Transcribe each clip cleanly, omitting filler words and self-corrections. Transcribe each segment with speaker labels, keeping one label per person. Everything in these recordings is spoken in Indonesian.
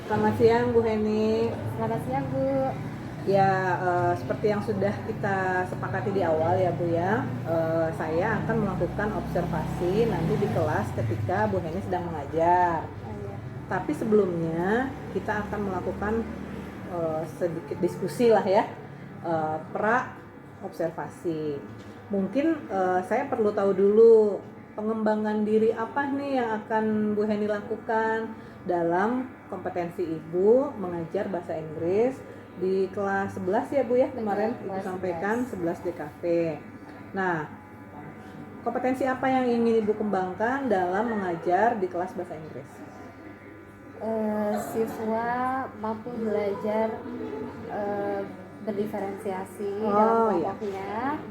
Speaker 1: Selamat siang Bu Heni.
Speaker 2: Selamat siang, Bu.
Speaker 1: Ya, seperti yang sudah kita sepakati di awal ya Bu ya, saya akan melakukan observasi nanti di kelas ketika Bu Heni sedang mengajar.
Speaker 2: Iya.
Speaker 1: Tapi sebelumnya kita akan melakukan sedikit diskusi lah ya, pra observasi. Mungkin saya perlu tahu dulu pengembangan diri apa nih yang akan Bu Heni lakukan dalam kompetensi Ibu mengajar bahasa Inggris di kelas 11 ya Bu ya, kemarin Ibu sampaikan 11 DKV. Nah, kompetensi apa yang ingin Ibu kembangkan dalam mengajar di kelas bahasa Inggris?
Speaker 2: Siswa mampu belajar berdiferensiasi dalam kelompoknya,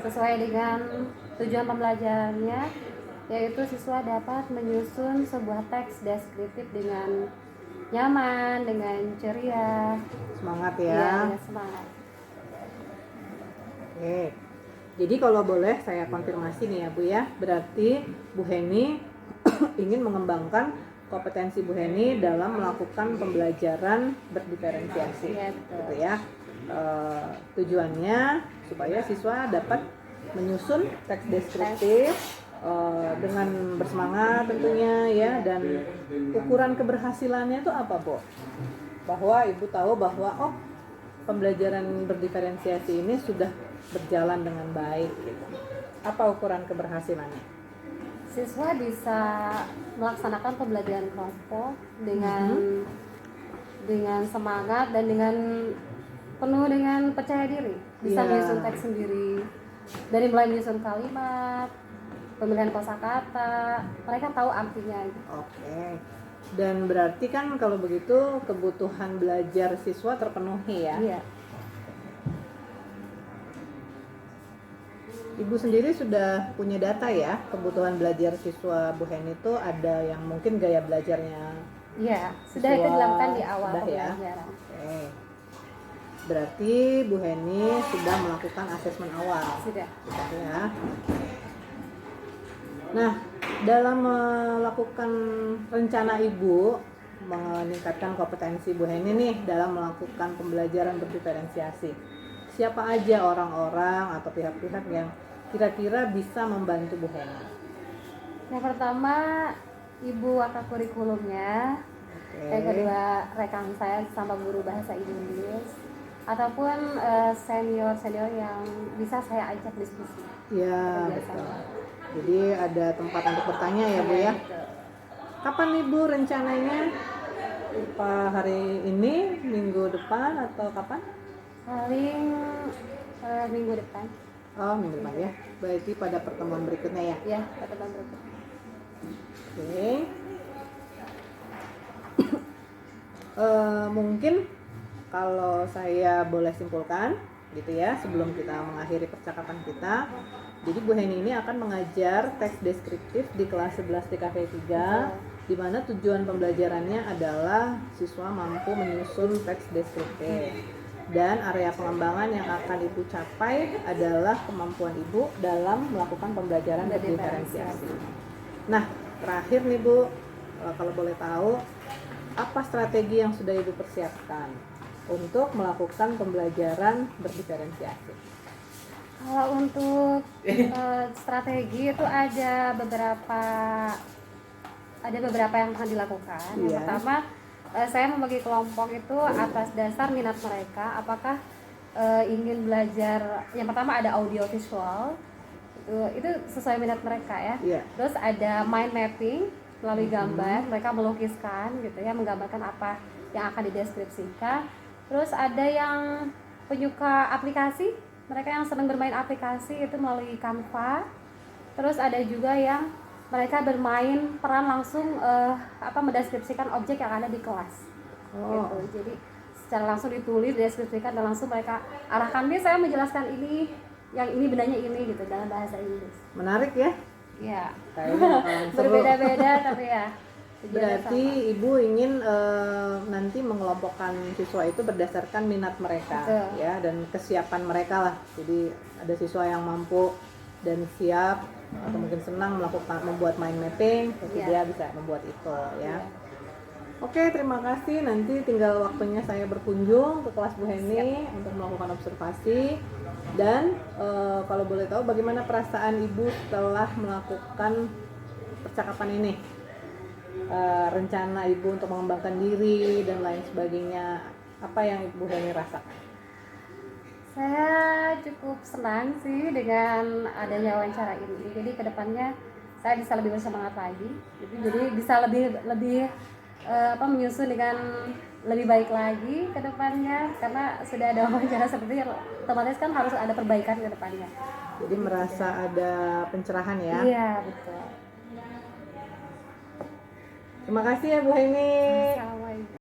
Speaker 2: sesuai dengan tujuan pembelajarannya, yaitu siswa dapat menyusun sebuah teks deskriptif dengan nyaman, dengan ceria,
Speaker 1: semangat ya.
Speaker 2: Dengan semangat.
Speaker 1: Oke. Jadi kalau boleh saya konfirmasi nih ya Bu ya, berarti Bu Heni ingin mengembangkan kompetensi Bu Heni dalam melakukan pembelajaran berdiferensiasi, gitu ya. Tujuannya supaya siswa dapat menyusun teks deskriptif dengan bersemangat tentunya ya, dan ukuran keberhasilannya itu apa Bu? Bahwa Ibu tahu bahwa pembelajaran berdiferensiasi ini sudah berjalan dengan baik gitu. Apa ukuran keberhasilannya?
Speaker 2: Siswa bisa melaksanakan pembelajaran kelompok dengan semangat dan dengan penuh dengan percaya diri, bisa menyusun teks sendiri, dari mulai menyusun kalimat, pemilihan kosakata, mereka tahu artinya.
Speaker 1: Oke. Dan berarti kan kalau begitu kebutuhan belajar siswa terpenuhi ya?
Speaker 2: Iya.
Speaker 1: Ibu sendiri sudah punya data ya, kebutuhan belajar siswa Bu Heni itu ada yang mungkin gaya belajarnya?
Speaker 2: Iya, sudah itu dilakukan di awal pembelajaran.
Speaker 1: Ya? Oke. Berarti Bu Heni sudah melakukan asesmen awal?
Speaker 2: Sudah
Speaker 1: ya. Nah, dalam melakukan rencana Ibu meningkatkan kompetensi Bu Heni nih dalam melakukan pembelajaran berdiferensiasi, siapa aja orang-orang atau pihak-pihak yang kira-kira bisa membantu Bu Heni?
Speaker 2: Yang pertama, Ibu Wakakurikulumnya, yang kedua rekan saya sama guru bahasa Inggris, ataupun senior-senior yang bisa saya ajak diskusi.
Speaker 1: Ya, betul. Jadi ada tempat untuk bertanya ya Bu ya. Kapan Ibu rencananya? Apa hari ini, minggu depan atau kapan?
Speaker 2: Paling minggu depan.
Speaker 1: Oh, minggu depan ya. Berarti pada pertemuan berikutnya ya?
Speaker 2: Ya, pertemuan berikutnya.
Speaker 1: Oke. Mungkin kalau saya boleh simpulkan gitu ya, sebelum kita mengakhiri percakapan kita, jadi Bu Heni ini akan mengajar teks deskriptif di kelas 11 TKV 3, di mana tujuan pembelajarannya adalah siswa mampu menyusun teks deskriptif, dan area pengembangan yang akan Ibu capai adalah kemampuan Ibu dalam melakukan pembelajaran berdiferensiasi. Nah, terakhir nih Bu, kalau boleh tahu, apa strategi yang sudah Ibu persiapkan untuk melakukan pembelajaran berdiferensiasi?
Speaker 2: Kalau untuk strategi itu ada beberapa yang akan dilakukan. Yang pertama, saya membagi kelompok itu atas dasar minat mereka. Apakah ingin belajar? Yang pertama ada audio visual, itu sesuai minat mereka ya. Terus ada mind mapping melalui gambar, mereka melukiskan gitu ya, menggambarkan apa yang akan dideskripsikan. Terus ada yang penyuka aplikasi, mereka yang senang bermain aplikasi itu melalui Canva. Terus ada juga yang mereka bermain peran langsung mendeskripsikan objek yang ada di kelas. Gitu. Jadi secara langsung ditulis, dideskripsikan, dan langsung mereka arahkan, nih saya menjelaskan ini, yang ini benarnya ini gitu dalam bahasa Inggris.
Speaker 1: Menarik ya?
Speaker 2: Ya. Berbeda-beda tapi ya.
Speaker 1: Berarti Ibu ingin nanti mengelompokkan siswa itu berdasarkan minat mereka. Betul. Ya, dan kesiapan mereka lah. Jadi ada siswa yang mampu dan siap atau mungkin senang membuat mind mapping, jadi dia bisa membuat itu ya. Oke, terima kasih. Nanti tinggal waktunya saya berkunjung ke kelas Bu Heni untuk melakukan observasi. Dan kalau boleh tahu bagaimana perasaan Ibu setelah melakukan percakapan ini? Rencana Ibu untuk mengembangkan diri dan lain sebagainya, apa yang Ibu Heni rasakan?
Speaker 2: Saya cukup senang sih dengan adanya wawancara ini. Jadi kedepannya saya bisa lebih bersemangat lagi. Jadi bisa lebih menyusun dengan lebih baik lagi ke depannya, karena sudah ada wawancara seperti itu, otomatis kan harus ada perbaikan ke depannya.
Speaker 1: Jadi merasa ada pencerahan ya?
Speaker 2: Iya, betul.
Speaker 1: Terima kasih ya Bu Heni.
Speaker 2: Assalamualaikum.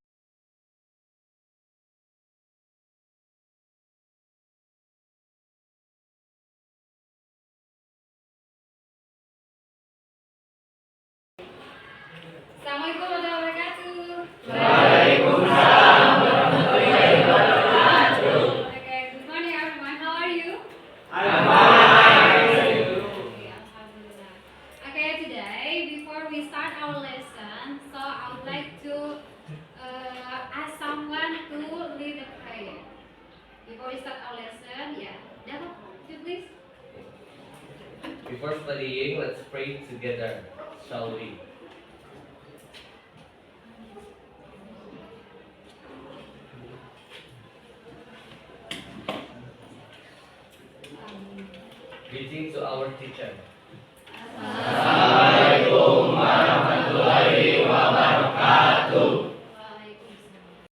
Speaker 2: Assalamualaikum warahmatullahi wabarakatuh. Waalaikumsalam warahmatullahi wabarakatuh. Okay, good morning everyone. How are you? I'm fine. Okay, alhamdulillah. Okay, today before we start our lesson, so I would like to ask someone to lead a prayer. Before we start our lesson, yeah. Dapat, you please.
Speaker 3: Before studying, let's pray together, shall we? Greeting to our teacher.
Speaker 4: Assalamualaikum warahmatullahi wabarakatuh.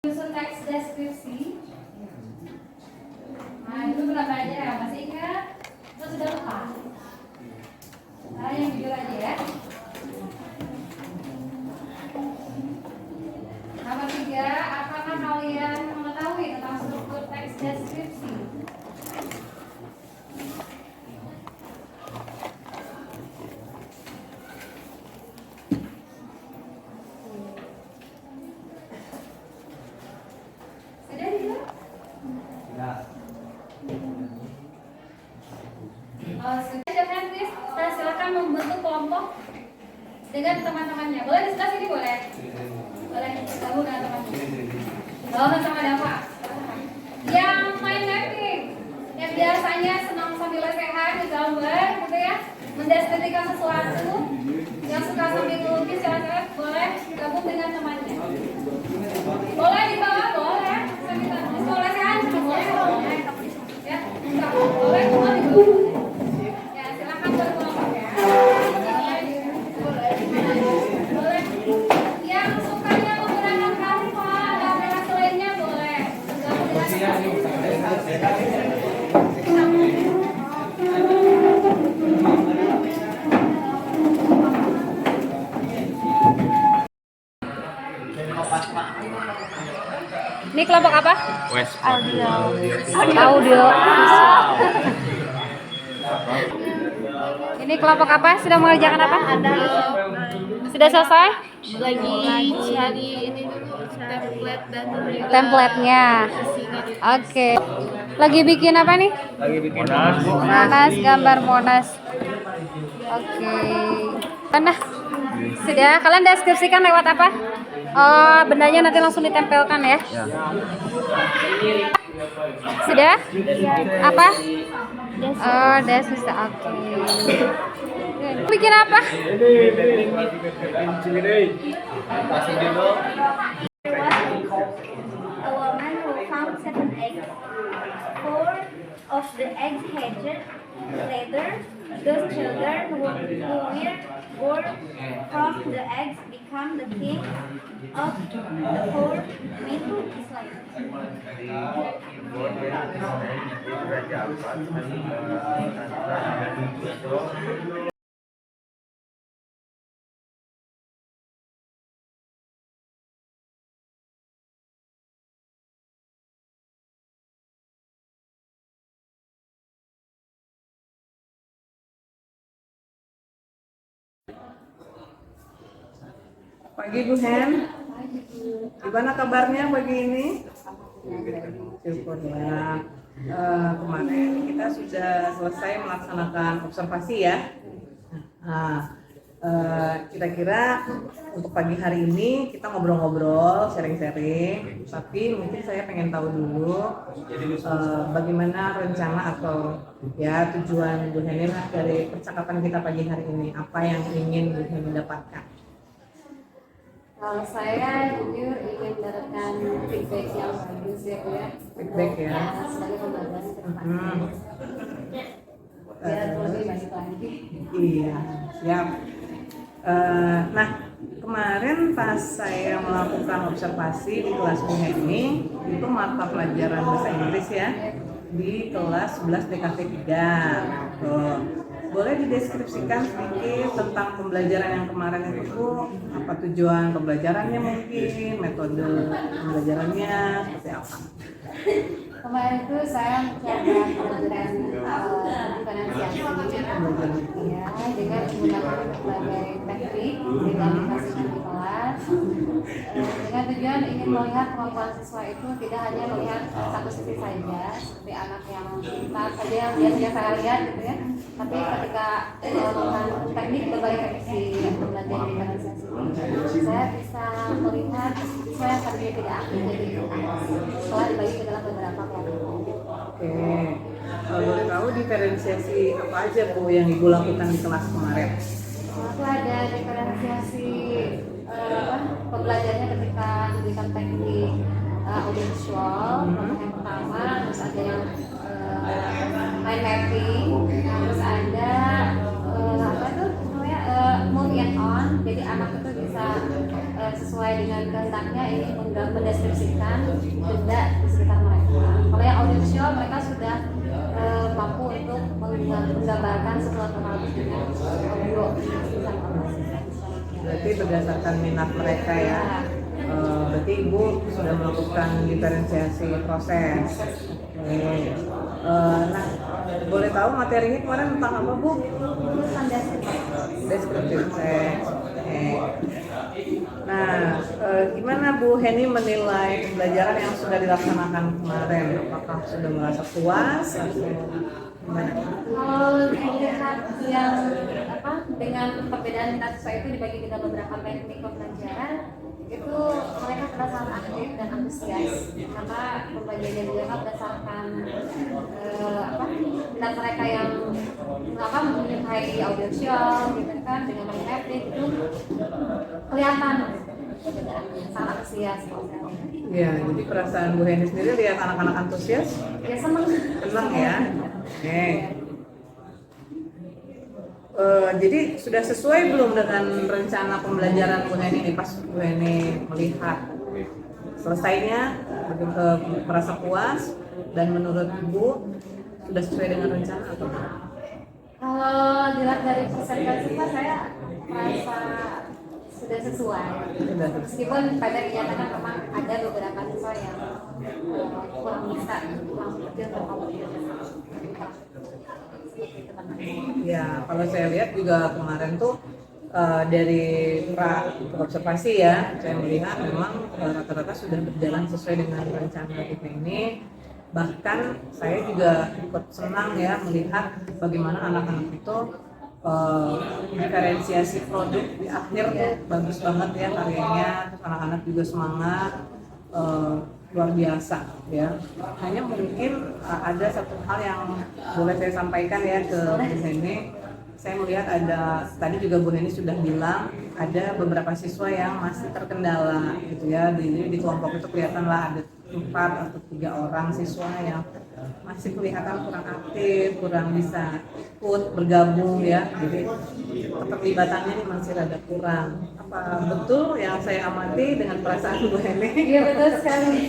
Speaker 2: Susun teks deskripsi. Nah, itu berapa aja? Masih ingat? Atau sudah lupa? Nah, yang jujur aja ya. Nomor 3, apakah kalian mengetahui tentang struktur teks deskripsi? Sudah juga? Oh, sudah jangan please. Nah, silakan membentuk kelompok dengan teman-temannya. Boleh di sebelah sini boleh? Boleh gabung dengan teman-teman. Oh, sama Dava. Yang main mapping, yang biasanya senang sambil lesehan di gambar, gitu ya, mendeskripsikan sesuatu, yang suka sambil melukis, silakan boleh gabung dengan temannya. Boleh di bawah, boleh. Sambil tulis, boleh lesehan, boleh. Ya, enggak boleh cuma di bawah. Ya, silakan berkelompok ya. Boleh. Yang sukanya menggunakan Canva dan aplikasi lainnya boleh. Ini kelompok apa? Audio. Ini kelompok apa? Sudah mengerjakan apa? Sudah selesai?
Speaker 5: Lagi cari ini dulu template dan juga
Speaker 2: Template-nya. Oke. Lagi bikin apa nih?
Speaker 3: Lagi bikin
Speaker 2: Monas, gambar Monas. Oke. Mana? Sudah? Kalian deskripsikan lewat apa? Oh, bendanya nanti langsung ditempelkan ya? Sudah? Apa? Oh, deskripsi. Oke. Bikin apa?
Speaker 5: a woman who found 7 eggs. 4 of the eggs hatched. Later, those children who were born from the eggs become the king of the 4 Hindu Islam.
Speaker 1: Pagi Bu Hen, gimana kabarnya pagi ini? Syukur ya. Kemarin kita sudah selesai melaksanakan observasi ya. Nah, Kira-kira untuk pagi hari ini kita ngobrol-ngobrol, sharing-sharing, tapi mungkin saya pengen tahu dulu bagaimana rencana atau ya tujuan Bu Heni lah dari percakapan kita pagi hari ini, apa yang ingin Bu Heni dapatkan?
Speaker 2: Kalau saya jujur ingin mendapatkan feedback yang bagus ya Bu ya.
Speaker 1: Feedback ya.
Speaker 2: Sebagai pembelajaran ke depan. Biar lebih baik lagi.
Speaker 1: Iya, siap. Nah, kemarin pas saya melakukan observasi di kelas Bu Heni, itu mata pelajaran bahasa Inggris ya, di kelas 11 DKV 3. Tuh. Boleh dideskripsikan sedikit tentang pembelajaran yang kemarin itu Bu, apa tujuan pembelajarannya mungkin, metode pembelajarannya, seperti apa?
Speaker 2: Kemarin itu saya mencoba pelajaran diferensiasi ya, dengan menggunakan berbagai teknik dengan dikasihkan di kelas dengan tujuan ingin melihat kemampuan siswa itu tidak hanya melihat satu sisi saja seperti anak yang pintar saja yang biasanya saya lihat gitu ya, tapi ketika melakukan teknik berbagai teknik pembelajaran diferensiasi ini saya bisa melihat siswa yang tadinya tidak aktif jadi setelah dibagi ke dalam beberapa kelompok.
Speaker 1: Oke, kalau boleh tahu diferensiasi apa aja Bu yang Ibu lakukan di kelas kemarin?
Speaker 2: Itu ada diferensiasi pembelajarannya ketika diberikan teknik audiovisual. Yang pertama, terus ada yang mind mapping, terus ada apa itu namanya move and on. Jadi anak itu bisa sesuai dengan kehendaknya ini mendeskripsikan benda di sekitar mereka. Kalau yang audiovisual mereka sudah mampu untuk menggambarkan sesuatu hal dengan audio.
Speaker 1: Berarti berdasarkan minat mereka ya. Berarti Ibu sudah melakukan diferensiasi proses. Oke. Nah, boleh tahu materinya kemarin tentang apa Bu? Deskriptif teks. Nah, gimana Bu Heni menilai pembelajaran yang sudah dilaksanakan kemarin? Apakah sudah merasa puas atau gimana?
Speaker 2: Kalau dilihat yang dengan perbedaan minat siswa itu dibagi ke dalam beberapa teknik pembelajaran, itu mereka sudah sangat aktif dan antusias karena pembelajarannya mereka berdasarkan minat mereka yang menyukai audiovisual gitu kan, dengan mapping itu kelihatan sangat antusias.
Speaker 1: Ya, jadi perasaan Bu Heni sendiri lihat anak-anak antusias?
Speaker 2: Ya senang
Speaker 1: ya. Oke. Jadi sudah sesuai belum dengan rencana pembelajaran Bu Heni ini pas Bu Heni melihat selesainya merasa puas dan menurut Ibu sudah sesuai dengan rencana atau tidak?
Speaker 2: Kalau dilihat dari presentasi saya merasa sudah sesuai. Meskipun pada kenyataannya memang ada beberapa siswa yang kurang bisa, kurang kecil
Speaker 1: Ya, kalau saya lihat juga kemarin tuh dari observasi ya, saya melihat memang rata-rata sudah berjalan sesuai dengan rencana kita ini. Bahkan saya juga ikut senang ya melihat bagaimana anak-anak itu diferensiasi produk di akhir tuh bagus banget ya karyanya, terus anak-anak juga semangat, luar biasa ya. Hanya mungkin ada satu hal yang boleh saya sampaikan ya ke Bu Heni. Saya melihat ada, tadi juga Bu Heni sudah bilang ada beberapa siswa yang masih terkendala gitu ya. Di kelompok itu kelihatanlah ada 4 atau 3 orang siswa yang masih kelihatan kurang aktif, kurang bisa ikut bergabung ya. Jadi keterlibatannya ini masih rada kurang. Apa betul yang saya amati dengan perasaan Bu Heni?
Speaker 2: Iya betul sekali.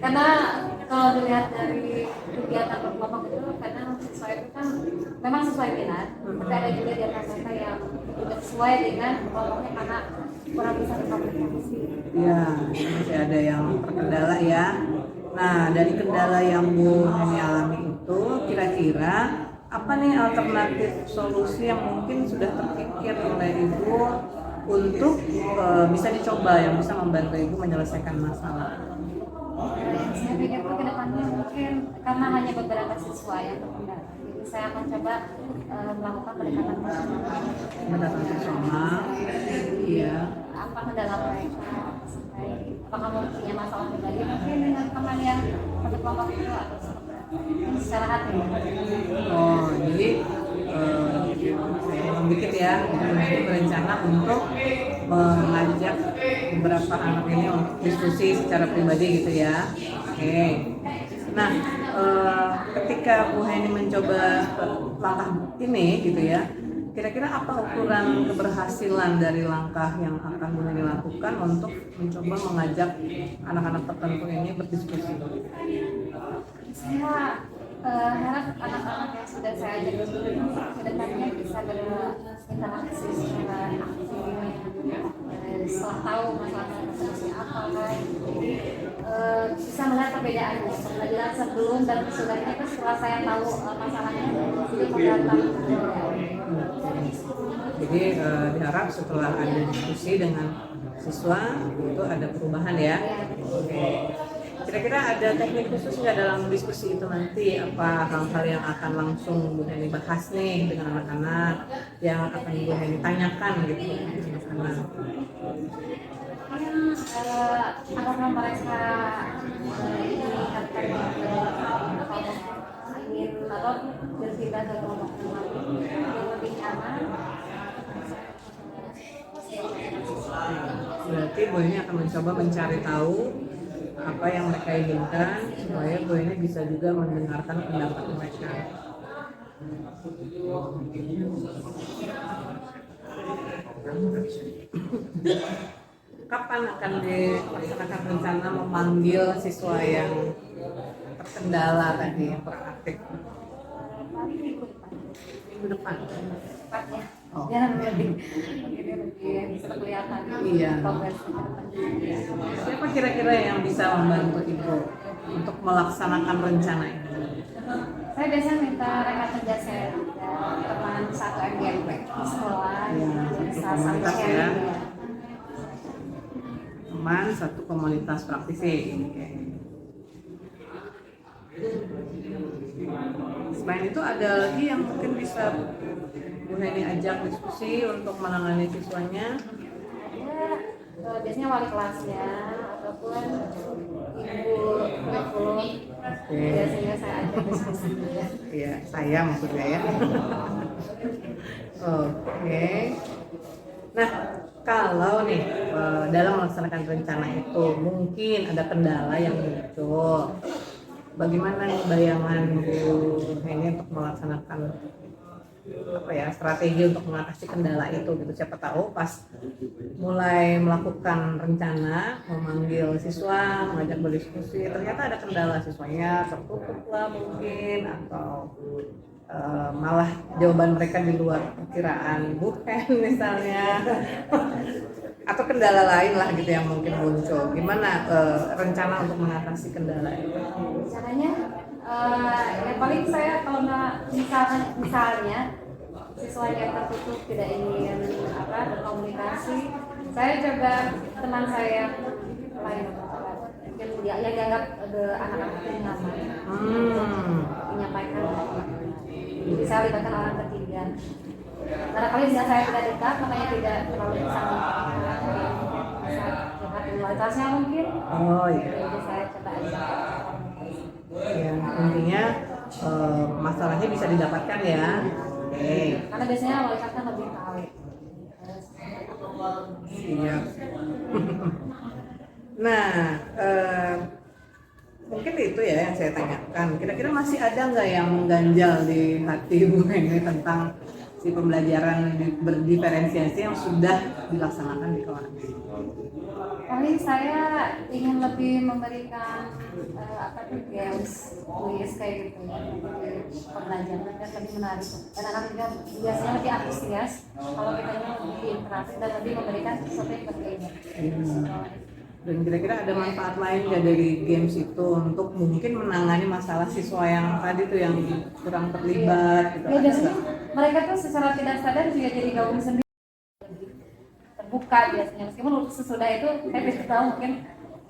Speaker 2: Karena kalau dilihat dari kegiatan berkelompok itu, kadang siswa itu kan memang sesuai minat, tapi ada juga di antara mereka yang tidak sesuai dengan kelompoknya karena kurang bisa berkomunikasi.
Speaker 1: Iya, masih ada yang terkendala ya. Nah, dari kendala yang Bu Heni alami itu, kira-kira apa nih alternatif solusi yang mungkin sudah terpikir oleh Ibu untuk bisa dicoba yang bisa membantu Ibu menyelesaikan masalah?
Speaker 2: Saya pikir ke depannya mungkin karena hanya beberapa siswa yang terkendala, jadi saya akan coba melakukan pendekatan personal.
Speaker 1: Pendekatan personal, iya.
Speaker 2: Apa kendala mereka sampai apakah punya masalah pribadi mungkin dengan teman yang satu kelompok itu atau secara hati.
Speaker 1: Oh, jadi saya ulang dikit ya, jadi berencana untuk mengajak beberapa anak ini untuk diskusi secara pribadi gitu ya. Oke. Nah, ketika Bu Heni mencoba langkah ini gitu ya, kira-kira apa ukuran keberhasilan dari langkah yang akan Bu Heni lakukan untuk mencoba mengajak anak-anak tertentu ini berdiskusi?
Speaker 2: Saya harap anak-anak yang sudah saya ajak diskusi kedepannya bisa berinteraksi secara aktif, setelah tahu masalah seperti apa kan, jadi bisa melihat perbedaannya pembelajaran sebelum dan sesudahnya itu setelah saya tahu masalahnya jadi kelihatan
Speaker 1: Jadi diharap setelah ada diskusi dengan siswa itu ada perubahan ya. Oke. Kira-kira ada teknik khusus nggak dalam diskusi itu nanti? Apa hal-hal yang akan langsung Bu Heni bahas nih dengan anak-anak, yang akan Bu Heni tanyakan gitu anak-anak?
Speaker 2: apakah mereka meningkatkan ingin atau berpindah ke kelompok yang lebih nyaman.
Speaker 1: Berarti Bu Heni akan mencoba mencari tahu apa yang mereka inginkan supaya Bu Heni bisa juga mendengarkan pendapat mereka. Kapan akan dilaksanakan rencana memanggil siswa yang terkendala tadi yang kurang aktif? Minggu depan.
Speaker 2: Tepatnya
Speaker 1: Oh.
Speaker 2: ya lebih bisa kelihatan
Speaker 1: Iya.
Speaker 2: progresnya.
Speaker 1: Siapa kira-kira yang bisa membantu Ibu untuk melaksanakan rencana ini?
Speaker 2: Saya biasanya minta rekan kerja saya dan teman satu MGMP di sekolah,
Speaker 1: Ya,
Speaker 2: bisa
Speaker 1: satu
Speaker 2: saling
Speaker 1: komunitas ya.
Speaker 2: sharing ya.
Speaker 1: Teman satu komunitas praktisi. Oke. Selain itu ada lagi yang mungkin bisa Bu Heni ajak diskusi untuk menangani siswanya?
Speaker 2: Ya, biasanya wali kelasnya ataupun ibu kurikulum biasanya saya ajak diskusi.
Speaker 1: Iya, saya maksudnya ya. Oke. Nah, kalau nih dalam melaksanakan rencana itu mungkin ada kendala yang muncul. Bagaimana nih bayangan Bu Heni untuk melaksanakan strategi untuk mengatasi kendala itu gitu? Siapa tahu pas mulai melakukan rencana memanggil siswa, mengajak berdiskusi, ternyata ada kendala, siswanya tertutup lah mungkin, atau malah jawaban mereka di luar perkiraan Bu Hen misalnya, atau kendala lain lah gitu yang mungkin muncul. Gimana rencana untuk mengatasi kendala itu?
Speaker 2: Caranya yang paling saya kalau misalnya siswanya tertutup tidak ingin berkomunikasi, saya coba teman saya lain mungkin dia yang dianggap anak-anak itu nyaman menyampaikan. Jadi saya libatkan orang ketiga. Barangkali bisa saya tidak dekat, makanya tidak terlalu bisa lihat kualitasnya mungkin.
Speaker 1: Oh iya.
Speaker 2: Jadi saya coba aja.
Speaker 1: Ya, intinya masalahnya bisa didapatkan ya. Oke.
Speaker 2: Karena biasanya wali kelas kan lebih tahu.
Speaker 1: Siap. Nah, mungkin itu ya yang saya tanyakan. Kira-kira masih ada nggak yang mengganjal di hati Bu Heni tentang si pembelajaran berdiferensiasi yang sudah dilaksanakan di kelas?
Speaker 2: Kali saya ingin lebih memberikan games, kuis kayak gitu ya, pembelajaran dan lebih menarik. Dan anak juga biasanya lebih antusias kalau kita ini lebih interaktif dan lebih memberikan sesuatu yang berbeda.
Speaker 1: Dan kira-kira ada manfaat lain nggak dari games itu untuk mungkin menangani masalah siswa yang tadi tuh yang kurang terlibat gitu?
Speaker 2: Ya, biasanya mereka tuh secara tidak sadar juga jadi gabung sendiri, terbuka biasanya, meskipun sesudah itu saya bisa tahu mungkin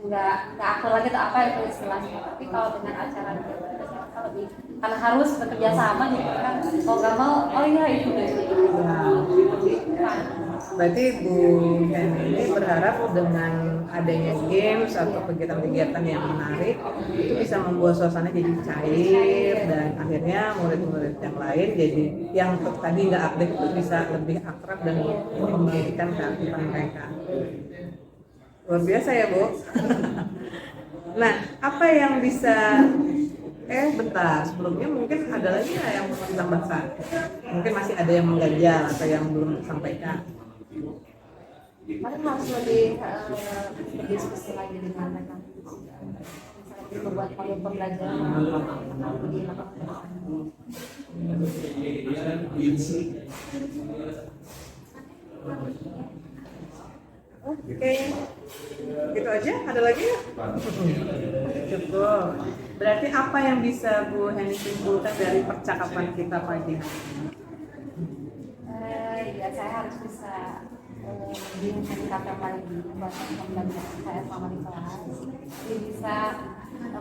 Speaker 2: nggak aktif lagi atau apa itu istilahnya, tapi kalau dengan acara itu biasanya lebih karena harus bekerja sama jadi kan kalau nggak mau oh iya itu deh.
Speaker 1: Berarti Bu Hen ini berharap dengan adanya games atau kegiatan-kegiatan yang menarik itu bisa membuat suasana jadi cair dan akhirnya murid-murid yang lain jadi yang tadi nggak aktif itu bisa lebih akrab dan mengembangkan keaktifan mereka. Luar biasa ya Bu. Nah, apa yang bisa bentar, sebelumnya mungkin ada lagi nggak yang mau ditambahkan? Mungkin masih ada yang mengganjal atau yang belum disampaikan.
Speaker 2: Paling harus lebih berdiskusi lagi dengan mereka. Misalnya membuat pembelajaran lebih lakukan.
Speaker 1: Oke, gitu aja. Ada lagi? Cukup. Berarti apa yang bisa Bu Heni simpulkan dari percakapan kita pagi hari ini?
Speaker 2: Ya saya harus bisa lebih meningkatkan lagi buat pembelajaran saya selama di kelas. Jadi bisa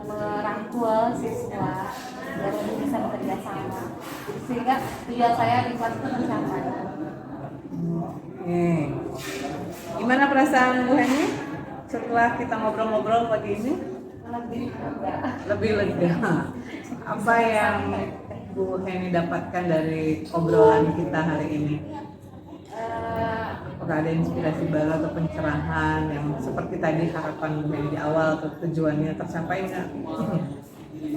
Speaker 2: merangkul siswa biar lebih bisa bekerja sama sehingga tujuan saya di kelas itu tercapai.
Speaker 1: Oke. Gimana perasaan Bu Heni setelah kita ngobrol-ngobrol pagi ini? Lebih lega. Apa yang Bu Heni dapatkan dari obrolan kita hari ini? Apakah ada inspirasi baru atau pencerahan yang seperti tadi harapan Bu Heni di awal atau tujuannya tercapai nggak?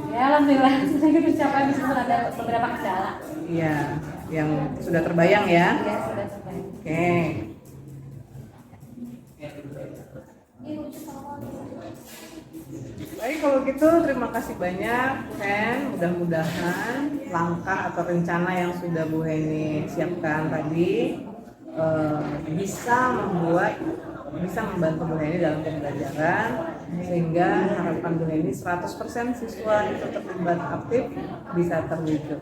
Speaker 2: Ya alhamdulillah sudah tercapai meskipun ada beberapa kendala.
Speaker 1: Iya, yang sudah terbayang ya.
Speaker 2: Ya sudah tercapai.
Speaker 1: Oke. Baik, kalau gitu terima kasih banyak Bu Hen. Mudah-mudahan langkah atau rencana yang sudah Bu Heni siapkan tadi bisa membantu Bu Heni dalam pembelajaran sehingga harapan Bu Heni 100% siswa itu terlibat aktif bisa terwujud.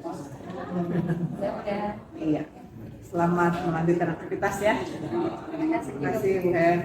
Speaker 1: Iya. Selamat melanjutkan aktivitas ya. Terima kasih Bu Hen.